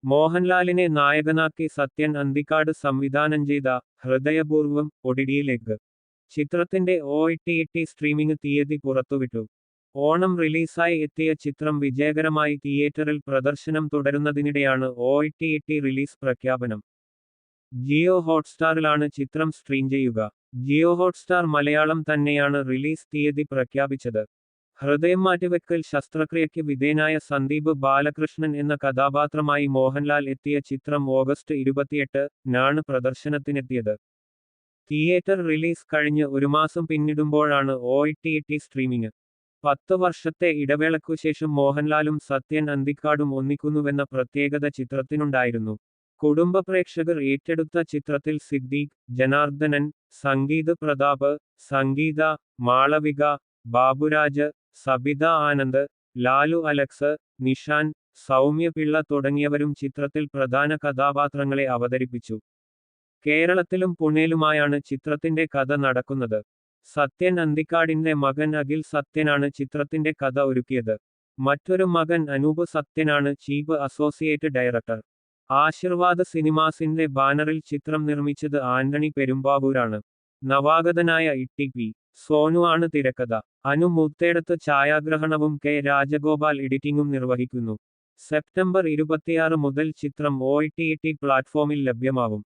മോഹൻലാലിനെ നായകനാക്കി സത്യൻ അന്തിക്കാട് സംവിധാനം ചെയ്ത ഹൃദയപൂർവ്വം ഒടിടിയിലേക്ക് ചിത്രത്തിന്റെ OTT സ്ട്രീമിംഗ് തീയതി പുറത്തുവിട്ടു. ഓണം റിലീസായി എത്തിയ ചിത്രം വിജയകരമായി തിയേറ്ററിൽ പ്രദർശനം തുടരുന്നതിനിടെയാണ് OTT റിലീസ് പ്രഖ്യാപനം. ജിയോ ഹോട്ട്സ്റ്റാറിലാണ് ചിത്രം സ്ട്രീം ചെയ്യുക. ജിയോ ഹോട്ട്സ്റ്റാർ മലയാളം തന്നെയാണ് റിലീസ് തീയതി പ്രഖ്യാപിച്ചത്. ഹൃദയം മാറ്റിവെക്കൽ ശസ്ത്രക്രിയയ്ക്ക് വിധേയനായ സന്ദീപ് ബാലകൃഷ്ണൻ എന്ന കഥാപാത്രമായി മോഹൻലാൽ എത്തിയ ചിത്രം ഓഗസ്റ്റ് 28-നാണ് പ്രദർശനത്തിനെത്തിയത്. തിയേറ്റർ റിലീസ് കഴിഞ്ഞ് ഒരു മാസം പിന്നിടുമ്പോഴാണ് OTT സ്ട്രീമിംഗ്. 10 വർഷത്തെ ഇടവേളയ്ക്കുശേഷം മോഹൻലാലും സത്യൻ അന്തിക്കാടും ഒന്നിക്കുന്നുവെന്ന പ്രത്യേകത ചിത്രത്തിനുണ്ടായിരുന്നു. കുടുംബ പ്രേക്ഷകർ ഏറ്റെടുത്ത ചിത്രത്തിൽ സിദ്ദീഖ്, ജനാർദ്ദനൻ, സംഗീത് പ്രതാപ്, സംഗീത, മാളവിക, ബാബുരാജ്, സബിത ആനന്ദ്, ലാലു അലക്സ്, നിഷാൻ, സൗമ്യ പിള്ള തുടങ്ങിയവരും ചിത്രത്തിൽ പ്രധാന കഥാപാത്രങ്ങളെ അവതരിപ്പിച്ചു. കേരളത്തിലും പുണേലുമായാണ് ചിത്രത്തിന്റെ കഥ നടക്കുന്നത്. സത്യൻ അന്തിക്കാടിന്റെ മകൻ അഖിൽ സത്യനാണ് ചിത്രത്തിന്റെ കഥ ഒരുക്കിയത്. മറ്റൊരു മകൻ അനൂപ് സത്യനാണ് ചീഫ് അസോസിയേറ്റ് ഡയറക്ടർ. ആശീർവാദ് സിനിമാസിന്റെ ബാനറിൽ ചിത്രം നിർമ്മിച്ചത് ആന്റണി പെരുമ്പാവൂരാണ്. നവാഗതനായ ITP സോനു ആണ് തിരക്കഥ. അനു മുത്തേടത്ത് ഛായാഗ്രഹണവും K രാജഗോപാൽ എഡിറ്റിംഗും നിർവഹിക്കുന്നു. സെപ്റ്റംബർ 26 മുതൽ ചിത്രം OTT പ്ലാറ്റ്ഫോമിൽ ലഭ്യമാവും.